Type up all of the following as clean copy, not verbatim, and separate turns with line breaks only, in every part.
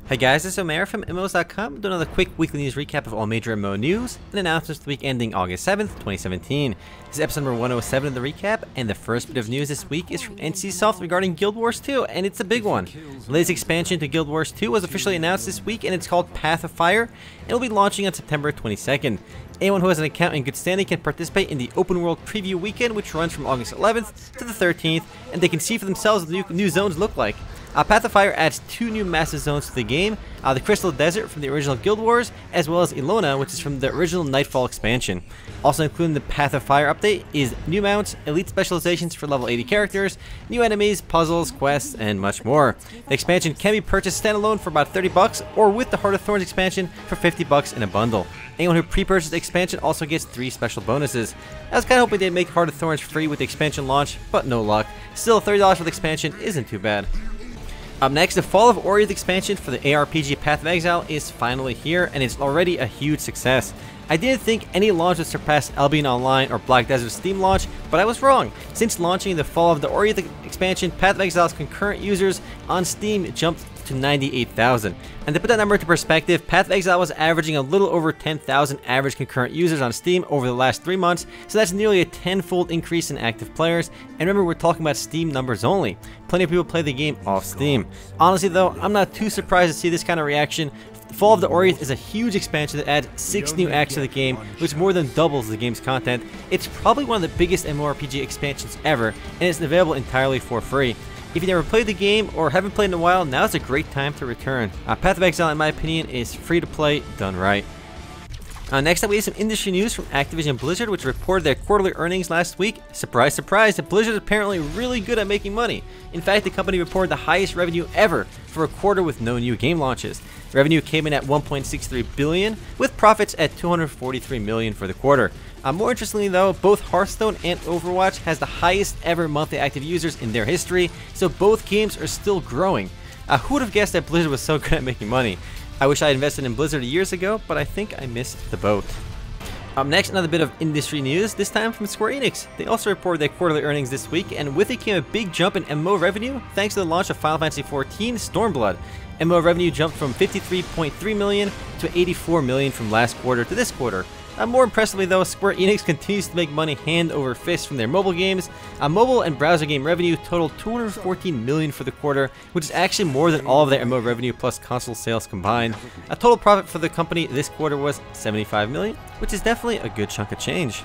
Hey guys, this is Omer from MMOs.com doing another quick weekly news recap of all major MMO news and announcements for the week ending August 7th, 2017. This is episode number 107 of the recap, and the first bit of news this week is from NCSoft regarding Guild Wars 2, and it's a big one. The latest expansion to Guild Wars 2 was officially announced this week, and it's called Path of Fire, and will be launching on September 22nd. Anyone who has an account in good standing can participate in the open world preview weekend, which runs from August 11th to the 13th, and they can see for themselves what the new zones look like. Path of Fire adds 2 new massive zones to the game, the Crystal Desert from the original Guild Wars, as well as Ilona, which is from the original Nightfall expansion. Also including the Path of Fire update is new mounts, elite specializations for level 80 characters, new enemies, puzzles, quests, and much more. The expansion can be purchased standalone for about $30 or with the Heart of Thorns expansion for $50 in a bundle. Anyone who pre-purchased the expansion also gets 3 special bonuses. I was kind of hoping they'd make Heart of Thorns free with the expansion launch, but no luck. Still, $30 for the expansion isn't too bad. Up next, the Fall of Oriath expansion for the ARPG Path of Exile is finally here, and it's already a huge success. I didn't think any launch would surpass Albion Online or Black Desert's Steam launch, but I was wrong. Since launching the Fall of the Oriath expansion, Path of Exile's concurrent users on Steam jumped to 98,000. And to put that number into perspective, Path of Exile was averaging a little over 10,000 average concurrent users on Steam over the last 3 months, so that's nearly a 10-fold increase in active players. And remember, we're talking about Steam numbers only. Plenty of people play the game off Steam. Honestly though, I'm not too surprised to see this kind of reaction. Fall of the Oriath is a huge expansion that adds 6 new acts to the game, which more than doubles the game's content. It's probably one of the biggest MMORPG expansions ever, and it's available entirely for free. If you never played the game or haven't played in a while, now's a great time to return. Path of Exile, in my opinion, is free to play, done right. Next up, we have some industry news from Activision Blizzard, which reported their quarterly earnings last week. Surprise, surprise, that Blizzard is apparently really good at making money. In fact, the company reported the highest revenue ever for a quarter with no new game launches. Revenue came in at $1.63 billion, with profits at $243 million for the quarter. More interestingly though, both Hearthstone and Overwatch has the highest ever monthly active users in their history, so both games are still growing. Who would have guessed that Blizzard was so good at making money? I wish I had invested in Blizzard years ago, but I think I missed the boat. Up next, another bit of industry news, this time from Square Enix. They also reported their quarterly earnings this week, and with it came a big jump in MMO revenue thanks to the launch of Final Fantasy XIV Stormblood. MMO revenue jumped from $53.3 million to $84 million from last quarter to this quarter. More impressively though, Square Enix continues to make money hand over fist from their mobile games. Mobile and browser game revenue totaled $214 million for the quarter, which is actually more than all of their MMO revenue plus console sales combined. A total profit for the company this quarter was $75 million, which is definitely a good chunk of change.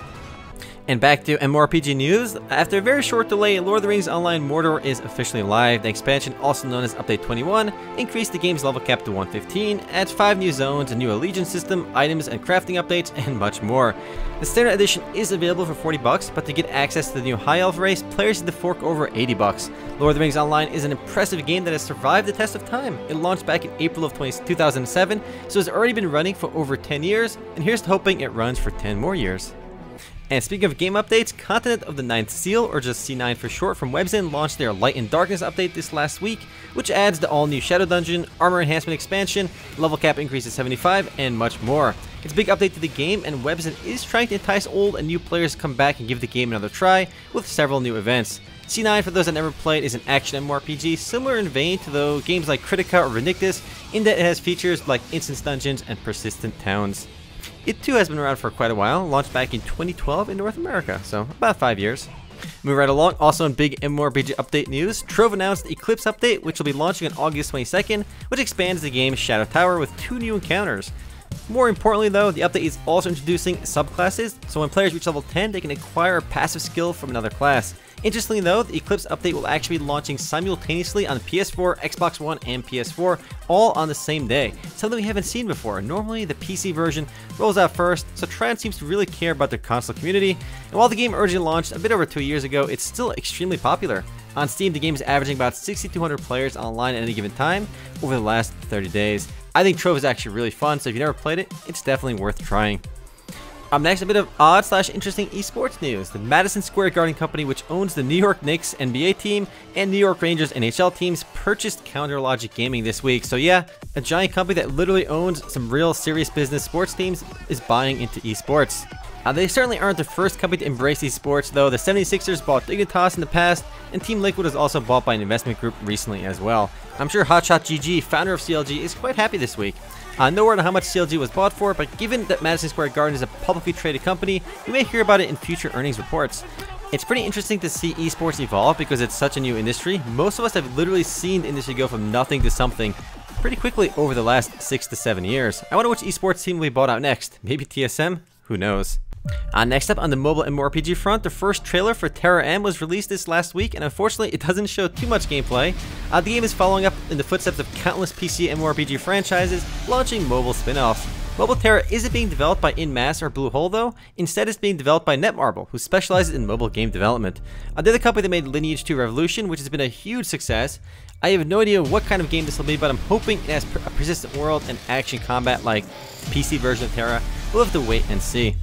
And back to MMORPG news. After a very short delay, Lord of the Rings Online Mordor is officially live. The expansion, also known as Update 21, increased the game's level cap to 115, adds 5 new zones, a new allegiance system, items and crafting updates, and much more. The standard edition is available for $40, but to get access to the new High Elf race, players need to fork over $80. Lord of the Rings Online is an impressive game that has survived the test of time. It launched back in April of 2007, so it's already been running for over 10 years, and here's to hoping it runs for 10 more years. And speaking of game updates, Continent of the Ninth Seal, or just C9 for short, from Webzen launched their Light and Darkness update this last week, which adds the all-new Shadow Dungeon, armor enhancement expansion, level cap increase to 75, and much more. It's a big update to the game, and Webzen is trying to entice old and new players to come back and give the game another try, with several new events. C9, for those that never played, is an action MMORPG similar in vein to the games like Critica or Vindictus, in that it has features like instance dungeons and persistent towns. It too has been around for quite a while, launched back in 2012 in North America, so about 5 years. Moving right along, also in big MMORPG update news, Trove announced the Eclipse update, which will be launching on August 22nd, which expands the game's Shadow Tower with 2 new encounters. More importantly though, the update is also introducing subclasses, so when players reach level 10, they can acquire a passive skill from another class. Interestingly though, the Eclipse update will actually be launching simultaneously on PS4, Xbox One, and PS4, all on the same day, something we haven't seen before. Normally, the PC version rolls out first, so Triad seems to really care about their console community, and while the game originally launched a bit over 2 years ago, it's still extremely popular. On Steam, the game is averaging about 6,200 players online at any given time over the last 30 days. I think Trove is actually really fun, so if you've never played it, it's definitely worth trying. Up next, a bit of odd/interesting esports news. The Madison Square Garden company, which owns the New York Knicks NBA team and New York Rangers NHL teams, purchased Counterlogic Gaming this week. So yeah, a giant company that literally owns some real serious business sports teams is buying into esports. They certainly aren't the first company to embrace esports, though. The 76ers bought Dignitas in the past, and Team Liquid was also bought by an investment group recently as well. I'm sure Hotshot GG, founder of CLG, is quite happy this week. No word on how much CLG was bought for, but given that Madison Square Garden is a publicly traded company, we may hear about it in future earnings reports. It's pretty interesting to see esports evolve because it's such a new industry. Most of us have literally seen the industry go from nothing to something pretty quickly over the last 6 to 7 years. I wonder which esports team will be bought out next. Maybe TSM? Who knows? Next up on the mobile MMORPG front, the first trailer for Tera M was released this last week, and unfortunately it doesn't show too much gameplay. The game is following up in the footsteps of countless PC MMORPG franchises, launching mobile spin-offs. Mobile Tera isn't being developed by InMass or Bluehole though, instead it's being developed by Netmarble, who specializes in mobile game development. They're the company that made Lineage 2 Revolution, which has been a huge success. I have no idea what kind of game this will be, but I'm hoping it has a persistent world and action combat like the PC version of Tera. We'll have to wait and see.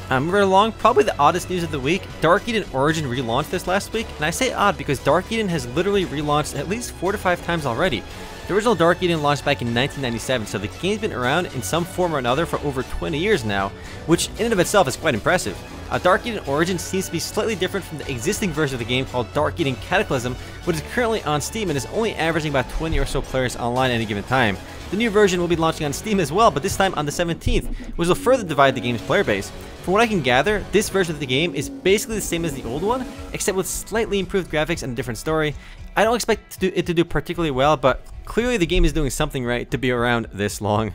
Moving along, probably the oddest news of the week, Darkeden Origin relaunched this last week, and I say odd because Darkeden has literally relaunched at least 4 to 5 times already. The original Darkeden launched back in 1997, so the game's been around in some form or another for over 20 years now, which in and of itself is quite impressive. Darkeden Origin seems to be slightly different from the existing version of the game called Darkeden Cataclysm, which is currently on Steam and is only averaging about 20 or so players online at any given time. The new version will be launching on Steam as well, but this time on the 17th, which will further divide the game's player base. From what I can gather, this version of the game is basically the same as the old one, except with slightly improved graphics and a different story. I don't expect it to do particularly well, but clearly the game is doing something right to be around this long.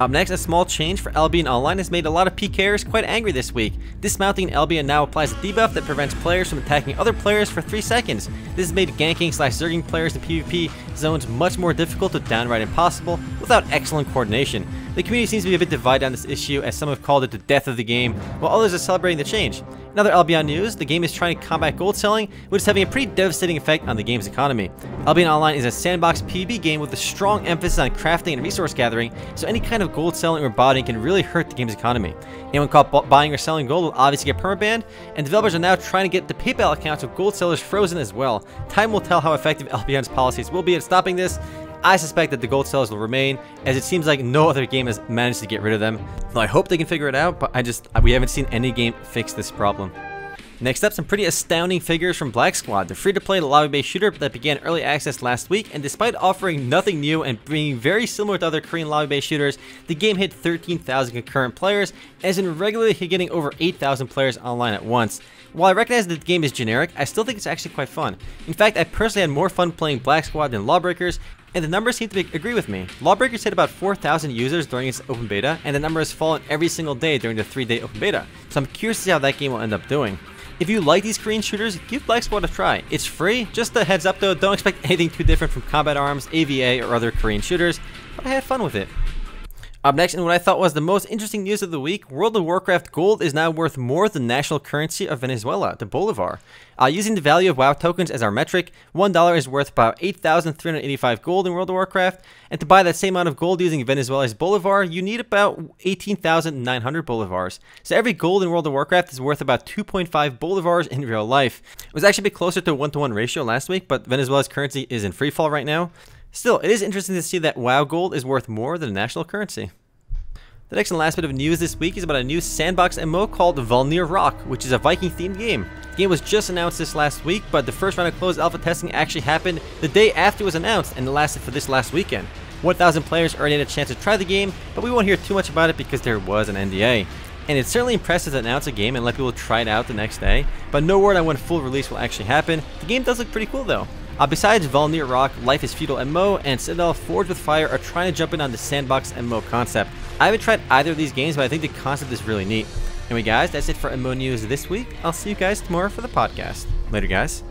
Up next, a small change for Albion Online has made a lot of PKers quite angry this week. Dismounting in Albion now applies a debuff that prevents players from attacking other players for 3 seconds. This has made ganking/zerging players in PvP zones much more difficult to downright impossible without excellent coordination. The community seems to be a bit divided on this issue, as some have called it the death of the game, while others are celebrating the change. In other Albion news, the game is trying to combat gold selling, which is having a pretty devastating effect on the game's economy. Albion Online is a sandbox PvP game with a strong emphasis on crafting and resource gathering, so any kind of gold selling or botting can really hurt the game's economy. Anyone caught buying or selling gold will obviously get permabanned, and developers are now trying to get the PayPal accounts of gold sellers frozen as well. Time will tell how effective Albion's policies will be at stopping this. I suspect that the gold sellers will remain, as it seems like no other game has managed to get rid of them. Though I hope they can figure it out, but we haven't seen any game fix this problem. Next up, some pretty astounding figures from Black Squad, the free-to-play lobby-based shooter that began early access last week, and despite offering nothing new and being very similar to other Korean lobby-based shooters, the game hit 13,000 concurrent players, as in regularly getting over 8,000 players online at once. While I recognize that the game is generic, I still think it's actually quite fun. In fact, I personally had more fun playing Black Squad than Lawbreakers, and the numbers seem to agree with me. Lawbreakers hit about 4,000 users during its open beta, and the number has fallen every single day during the 3-day open beta, so I'm curious to see how that game will end up doing. If you like these Korean shooters, give Black Squad a try. It's free, just a heads up though, don't expect anything too different from Combat Arms, AVA, or other Korean shooters, but I had fun with it. Up next, and what I thought was the most interesting news of the week, World of Warcraft gold is now worth more than the national currency of Venezuela, the bolivar. Using the value of WoW tokens as our metric, $1 is worth about 8,385 gold in World of Warcraft, and to buy that same amount of gold using Venezuela's bolivar, you need about 18,900 bolivars. So every gold in World of Warcraft is worth about 2.5 bolivars in real life. It was actually a bit closer to a 1-to-1 ratio last week, but Venezuela's currency is in freefall right now. Still, it is interesting to see that WoW gold is worth more than a national currency. The next and last bit of news this week is about a new sandbox MMO called Valnir Rok, which is a Viking-themed game. The game was just announced this last week, but the first round of closed alpha testing actually happened the day after it was announced, and it lasted for this last weekend. 1,000 players already had a chance to try the game, but we won't hear too much about it because there was an NDA. And it's certainly impressive to announce a game and let people try it out the next day, but no word on when full release will actually happen. The game does look pretty cool though. Besides Valnir Rok, Life is Feudal MMO, and Citadel Forged with Fire are trying to jump in on the sandbox MMO concept. I haven't tried either of these games, but I think the concept is really neat. Anyway guys, that's it for MMO news this week. I'll see you guys tomorrow for the podcast. Later guys.